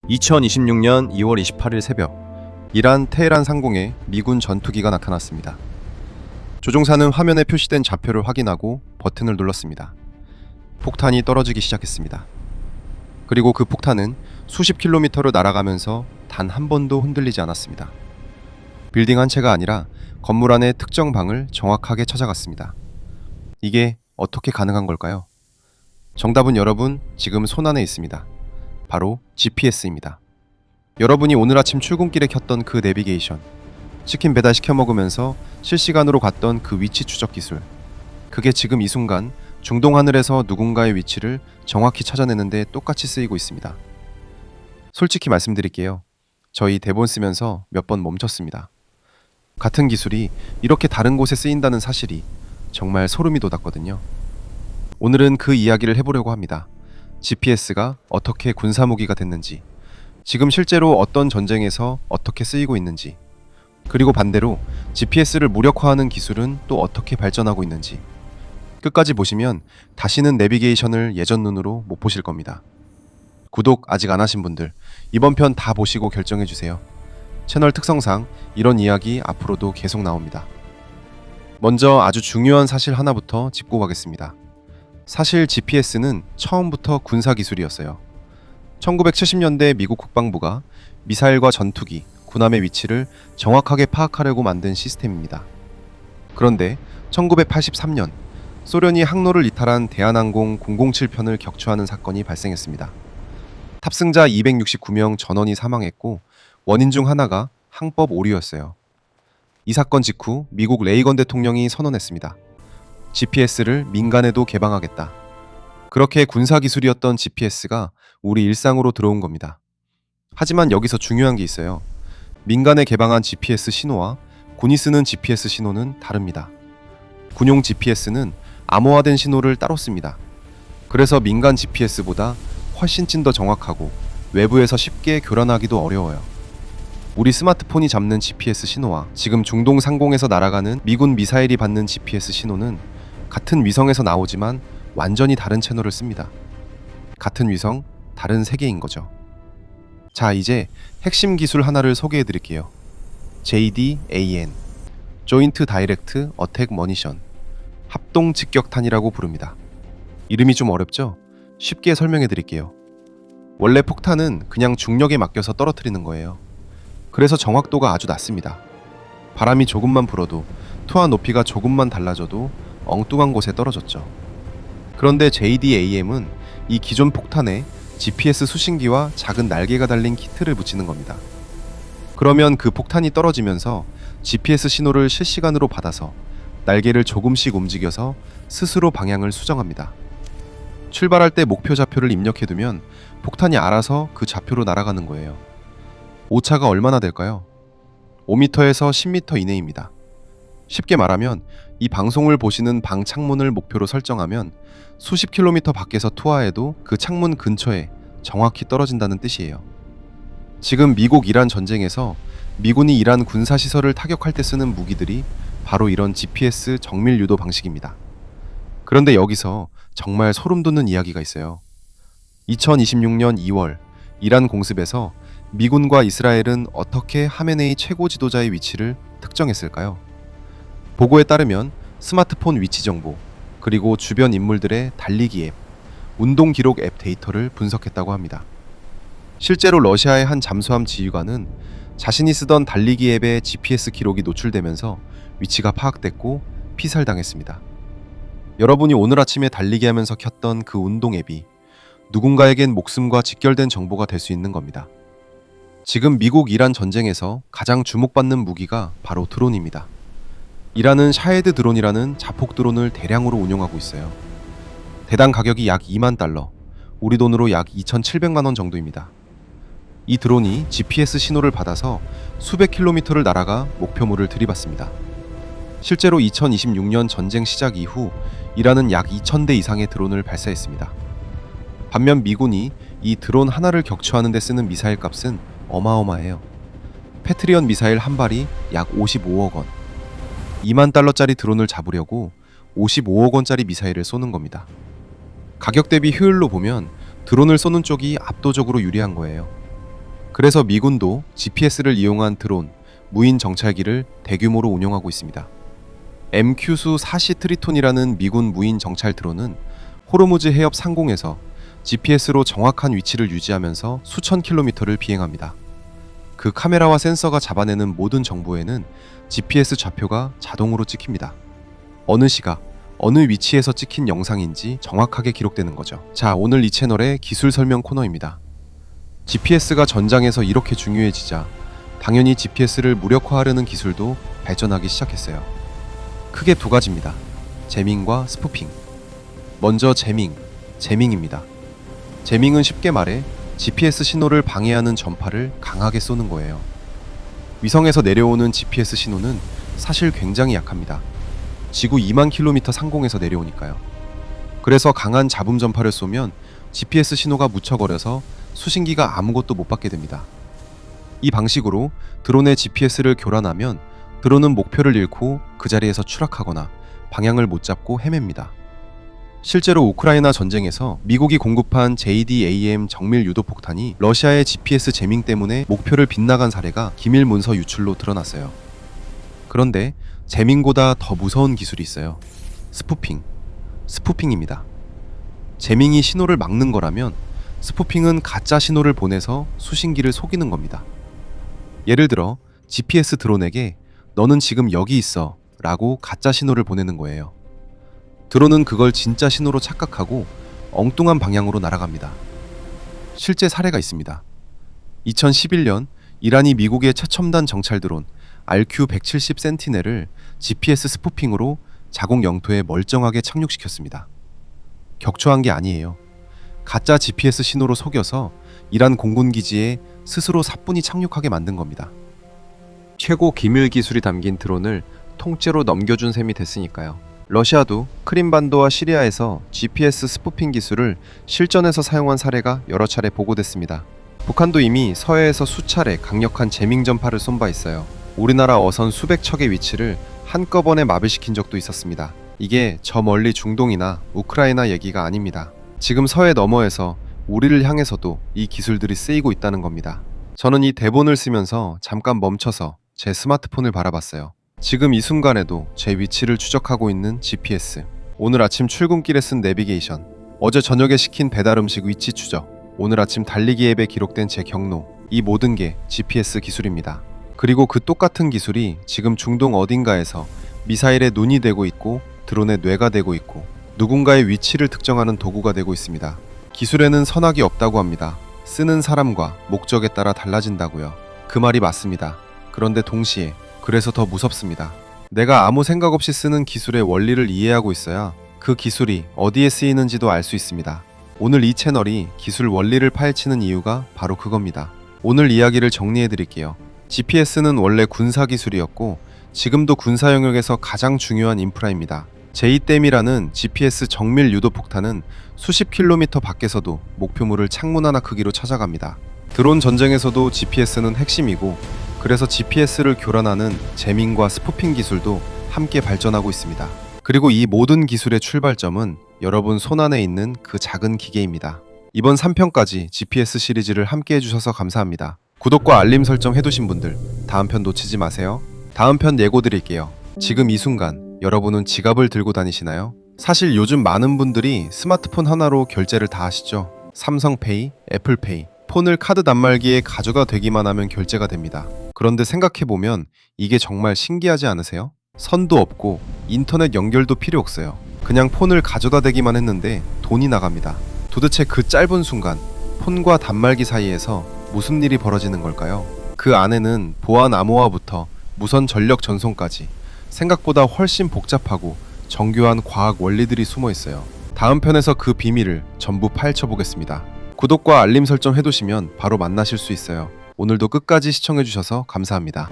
2026년 2월 28일 새벽, 이란 테헤란 상공에 미군 전투기가 나타났습니다. 조종사는 화면에 표시된 좌표를 확인하고 버튼을 눌렀습니다. 폭탄이 떨어지기 시작했습니다. 그리고 그 폭탄은 수십 킬로미터를 날아가면서 단 한 번도 흔들리지 않았습니다. 빌딩 한 채가 아니라 건물 안의 특정 방을 정확하게 찾아갔습니다. 이게 어떻게 가능한 걸까요? 정답은 여러분 지금 손안에 있습니다. 바로 GPS입니다. 여러분이 오늘 아침 출근길에 켰던 그 내비게이션, 치킨 배달 시켜 먹으면서 실시간으로 갔던 그 위치 추적 기술, 그게 지금 이 순간 중동 하늘에서 누군가의 위치를 정확히 찾아내는데 똑같이 쓰이고 있습니다. 솔직히 말씀드릴게요. 저희 대본 쓰면서 몇 번 멈췄습니다. 같은 기술이 이렇게 다른 곳에 쓰인다는 사실이 정말 소름이 돋았거든요. 오늘은 그 이야기를 해보려고 합니다. GPS가 어떻게 군사무기가 됐는지, 지금 실제로 어떤 전쟁에서 어떻게 쓰이고 있는지, 그리고 반대로 GPS를 무력화하는 기술은 또 어떻게 발전하고 있는지. 끝까지 보시면 다시는 내비게이션을 예전 눈으로 못 보실 겁니다. 구독 아직 안 하신 분들, 이번 편 다 보시고 결정해주세요. 채널 특성상 이런 이야기 앞으로도 계속 나옵니다. 먼저 아주 중요한 사실 하나부터 짚고 가겠습니다. 사실 GPS는 처음부터 군사기술이었어요. 1970년대 미국 국방부가 미사일과 전투기, 군함의 위치를 정확하게 파악하려고 만든 시스템입니다. 그런데 1983년 소련이 항로를 이탈한 대한항공 007편을 격추하는 사건이 발생했습니다. 탑승자 269명 전원이 사망했고 원인 중 하나가 항법 오류였어요. 이 사건 직후 미국 레이건 대통령이 선언했습니다. GPS를 민간에도 개방하겠다. 그렇게 군사기술이었던 GPS가 우리 일상으로 들어온 겁니다. 하지만 여기서 중요한 게 있어요. 민간에 개방한 GPS 신호와 군이 쓰는 GPS 신호는 다릅니다. 군용 GPS는 암호화된 신호를 따로 씁니다. 그래서 민간 GPS보다 훨씬 더 정확하고 외부에서 쉽게 교란하기도 어려워요. 우리 스마트폰이 잡는 GPS 신호와 지금 중동 상공에서 날아가는 미군 미사일이 받는 GPS 신호는 같은 위성에서 나오지만 완전히 다른 채널을 씁니다. 같은 위성, 다른 세계인 거죠. 자, 이제 핵심 기술 하나를 소개해 드릴게요. JDAN, Joint Direct Attack Munition, 합동 직격탄이라고 부릅니다. 이름이 좀 어렵죠? 쉽게 설명해 드릴게요. 원래 폭탄은 그냥 중력에 맡겨서 떨어뜨리는 거예요. 그래서 정확도가 아주 낮습니다. 바람이 조금만 불어도, 투하 높이가 조금만 달라져도 엉뚱한 곳에 떨어졌죠. 그런데 JDAM은 이 기존 폭탄에 GPS 수신기와 작은 날개가 달린 키트를 붙이는 겁니다. 그러면 그 폭탄이 떨어지면서 GPS 신호를 실시간으로 받아서 날개를 조금씩 움직여서 스스로 방향을 수정합니다. 출발할 때 목표 좌표를 입력해두면 폭탄이 알아서 그 좌표로 날아가는 거예요. 오차가 얼마나 될까요? 5m에서 10m 이내입니다. 쉽게 말하면 이 방송을 보시는 방 창문을 목표로 설정하면 수십 킬로미터 밖에서 투하해도 그 창문 근처에 정확히 떨어진다는 뜻이에요. 지금 미국 이란 전쟁에서 미군이 이란 군사시설을 타격할 때 쓰는 무기들이 바로 이런 GPS 정밀 유도 방식입니다. 그런데 여기서 정말 소름 돋는 이야기가 있어요. 2026년 2월 이란 공습에서 미군과 이스라엘은 어떻게 하메네이 최고 지도자의 위치를 특정했을까요? 보고에 따르면 스마트폰 위치 정보, 그리고 주변 인물들의 달리기 앱, 운동 기록 앱 데이터를 분석했다고 합니다. 실제로 러시아의 한 잠수함 지휘관은 자신이 쓰던 달리기 앱의 GPS 기록이 노출되면서 위치가 파악됐고 피살당했습니다. 여러분이 오늘 아침에 달리기 하면서 켰던 그 운동 앱이 누군가에겐 목숨과 직결된 정보가 될 수 있는 겁니다. 지금 미국 이란 전쟁에서 가장 주목받는 무기가 바로 드론입니다. 이란은 샤헤드 드론이라는 자폭 드론을 대량으로 운용하고 있어요. 대당 가격이 약 2만 달러, 우리 돈으로 약 2,700만 원 정도입니다. 이 드론이 GPS 신호를 받아서 수백 킬로미터를 날아가 목표물을 들이받습니다. 실제로 2026년 전쟁 시작 이후 이란은 약 2,000대 이상의 드론을 발사했습니다. 반면 미군이 이 드론 하나를 격추하는 데 쓰는 미사일 값은 어마어마해요. 패트리엇 미사일 한 발이 약 55억 원. 2만 달러짜리 드론을 잡으려고 55억 원짜리 미사일을 쏘는 겁니다. 가격 대비 효율로 보면 드론을 쏘는 쪽이 압도적으로 유리한 거예요. 그래서 미군도 GPS를 이용한 드론, 무인 정찰기를 대규모로 운용하고 있습니다. MQ수 4C 트리톤이라는 미군 무인 정찰 드론은 호르무즈 해협 상공에서 GPS로 정확한 위치를 유지하면서 수천 킬로미터를 비행합니다. 그 카메라와 센서가 잡아내는 모든 정보에는 GPS 좌표가 자동으로 찍힙니다. 어느 시각, 어느 위치에서 찍힌 영상인지 정확하게 기록되는 거죠. 자, 오늘 이 채널의 기술 설명 코너입니다. GPS가 전장에서 이렇게 중요해지자 당연히 GPS를 무력화하려는 기술도 발전하기 시작했어요. 크게 두 가지입니다. 제밍과 스푸핑. 먼저 제밍입니다. 제밍은 쉽게 말해 GPS 신호를 방해하는 전파를 강하게 쏘는 거예요. 위성에서 내려오는 GPS 신호는 사실 굉장히 약합니다. 지구 2만 킬로미터 상공에서 내려오니까요. 그래서 강한 잡음 전파를 쏘면 GPS 신호가 묻혀버려서 수신기가 아무것도 못 받게 됩니다. 이 방식으로 드론의 GPS를 교란하면 드론은 목표를 잃고 그 자리에서 추락하거나 방향을 못 잡고 헤맵니다. 실제로 우크라이나 전쟁에서 미국이 공급한 JDAM 정밀 유도 폭탄이 러시아의 GPS 제밍 때문에 목표를 빗나간 사례가 기밀 문서 유출로 드러났어요. 그런데 제밍보다 더 무서운 기술이 있어요. 스푸핑입니다. 제밍이 신호를 막는 거라면 스푸핑은 가짜 신호를 보내서 수신기를 속이는 겁니다. 예를 들어 GPS 드론에게 너는 지금 여기 있어 라고 가짜 신호를 보내는 거예요. 드론은 그걸 진짜 신호로 착각하고 엉뚱한 방향으로 날아갑니다. 실제 사례가 있습니다. 2011년 이란이 미국의 최첨단 정찰 드론 RQ-170 센티넬을 GPS 스푸핑으로 자국 영토에 멀쩡하게 착륙시켰습니다. 격추한 게 아니에요. 가짜 GPS 신호로 속여서 이란 공군 기지에 스스로 사뿐히 착륙하게 만든 겁니다. 최고 기밀 기술이 담긴 드론을 통째로 넘겨준 셈이 됐으니까요. 러시아도 크림반도와 시리아에서 GPS 스푸핑 기술을 실전에서 사용한 사례가 여러 차례 보고됐습니다. 북한도 이미 서해에서 수차례 강력한 제밍 전파를 쏜 바 있어요. 우리나라 어선 수백 척의 위치를 한꺼번에 마비시킨 적도 있었습니다. 이게 저 멀리 중동이나 우크라이나 얘기가 아닙니다. 지금 서해 너머에서 우리를 향해서도 이 기술들이 쓰이고 있다는 겁니다. 저는 이 대본을 쓰면서 잠깐 멈춰서 제 스마트폰을 바라봤어요. 지금 이 순간에도 제 위치를 추적하고 있는 GPS, 오늘 아침 출근길에 쓴 내비게이션, 어제 저녁에 시킨 배달 음식 위치 추적, 오늘 아침 달리기 앱에 기록된 제 경로, 이 모든 게 GPS 기술입니다. 그리고 그 똑같은 기술이 지금 중동 어딘가에서 미사일에 눈이 되고 있고 드론에 뇌가 되고 있고 누군가의 위치를 특정하는 도구가 되고 있습니다. 기술에는 선악이 없다고 합니다. 쓰는 사람과 목적에 따라 달라진다고요. 그 말이 맞습니다. 그런데 동시에 그래서 더 무섭습니다. 내가 아무 생각 없이 쓰는 기술의 원리를 이해하고 있어야 그 기술이 어디에 쓰이는지도 알 수 있습니다. 오늘 이 채널이 기술 원리를 파헤치는 이유가 바로 그겁니다. 오늘 이야기를 정리해 드릴게요. GPS는 원래 군사 기술이었고 지금도 군사 영역에서 가장 중요한 인프라입니다. 제이댐이라는 GPS 정밀 유도 폭탄은 수십 킬로미터 밖에서도 목표물을 창문 하나 크기로 찾아갑니다. 드론 전쟁에서도 GPS는 핵심이고 그래서 GPS를 교란하는 제밍과 스푸핑 기술도 함께 발전하고 있습니다. 그리고 이 모든 기술의 출발점은 여러분 손안에 있는 그 작은 기계입니다. 이번 3편까지 GPS 시리즈를 함께 해주셔서 감사합니다. 구독과 알림 설정 해두신 분들 다음 편 놓치지 마세요. 다음 편 예고 드릴게요. 지금 이 순간 여러분은 지갑을 들고 다니시나요? 사실 요즘 많은 분들이 스마트폰 하나로 결제를 다 하시죠. 삼성페이, 애플페이, 폰을 카드 단말기에 가져가 되기만 하면 결제가 됩니다. 그런데 생각해보면 이게 정말 신기하지 않으세요? 선도 없고 인터넷 연결도 필요 없어요. 그냥 폰을 가져다 대기만 했는데 돈이 나갑니다. 도대체 그 짧은 순간 폰과 단말기 사이에서 무슨 일이 벌어지는 걸까요? 그 안에는 보안 암호화부터 무선 전력 전송까지 생각보다 훨씬 복잡하고 정교한 과학 원리들이 숨어 있어요. 다음 편에서 그 비밀을 전부 파헤쳐 보겠습니다. 구독과 알림 설정 해두시면 바로 만나실 수 있어요. 오늘도 끝까지 시청해주셔서 감사합니다.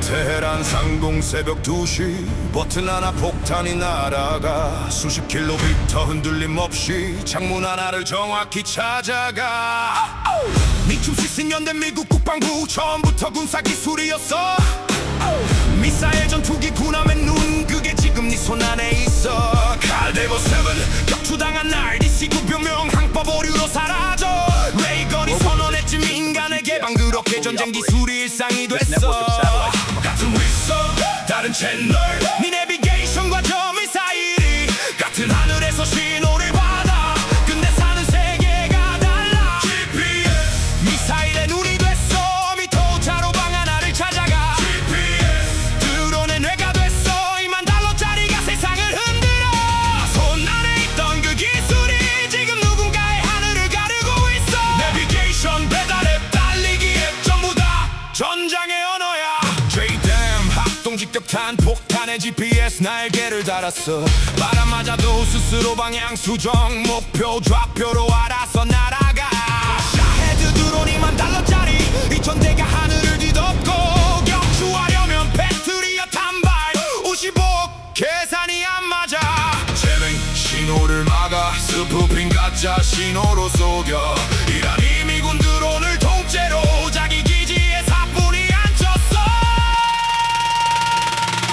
테헤란 상공 새벽 2시 버튼 하나 폭탄이 날아가 수십 킬로미터 흔들림 없이 창문 하나를 정확히 찾아가 미춤 시승연대 미국 국방부 처음부터 군사 기술이었어 같은 위성 다른 채널 네 내비게이션과 저 미사일이 같은 하늘에서 신호를 받아 근데 사는 세계가 달라 GPS 미사일의 눈이 됐어 미토차로 방 하나를 찾아가 GPS 드론의 뇌가 됐어 $20,000짜리가 세상을 흔들어 손 안에 있던 그 기술이 지금 누군가의 하늘을 가르고 있어 내비게이션 배달 앱 달리기 앱 전부 다 전장의 언어야 JDAM 합동 직격탄 폭탄에 GPS 날개를 달았어 바람 맞아도 스스로 방향 수정 목표 좌표로 알아서 날아가 샤헤드 드론 $20,000짜리 2,000대가 하늘을 뒤덮고 격추하려면 배터리와 탄발 55 계산이 안 맞아 재맹 신호를 막아 스푸핑 가짜 신호로 속여 이란이 미군 드론을 통째로 자기 기지에 사뿐히 앉혔어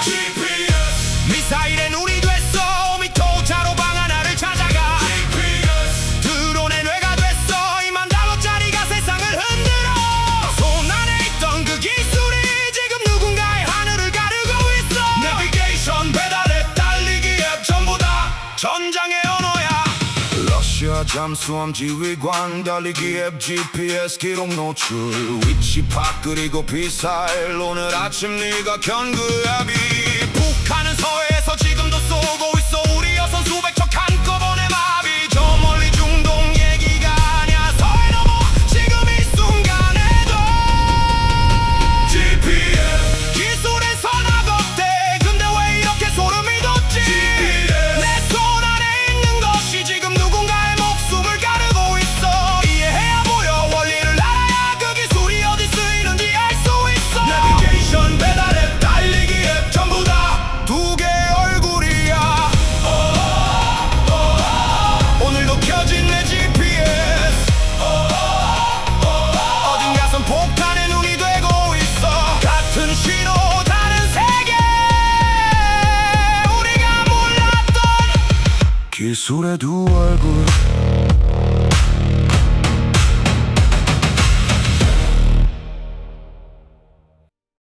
GPS 미사일의 눈이 됐어 미토차로 방 하나를 찾아가 GPS 드론의 뇌가 됐어 $20,000짜리가 세상을 흔들어 손 안에 있던 그 기술이 지금 누군가의 하늘을 가르고 있어 내비게이션 배달 앱 달리기 앱 전부 다 전장의 언어야 러시아 잠수함 지휘관 달리기 앱 GPS 기록 노출 위치 파악 그리고 비사일 오늘 아침 네가 켠 그 앱이 북한은 서해에서 지금도 쏘고 있어 우리 여선 수백 척 한꺼번에 마비 저 멀리 중동 얘기가 아냐 서해 넘어 지금 이 순간에도 GPS 기술의 선악업대 근데 왜 이렇게 소름이 돋지 내 손 안에 있는 것이 지금 누군가의 목숨을 가르고 있어 이해해야 보여 원리를 알아야 그 기술이 어디 쓰이는지 알 수 있어 내비게이션 배달 앱 달리기 앱 전부 다 두 개의 얼굴이야 오늘도 켜진 내 GPS 어딘가선 폭탄의 눈이 되고 있어 같은 신호 다른 세계 우리가 몰랐던 기술의 두 얼굴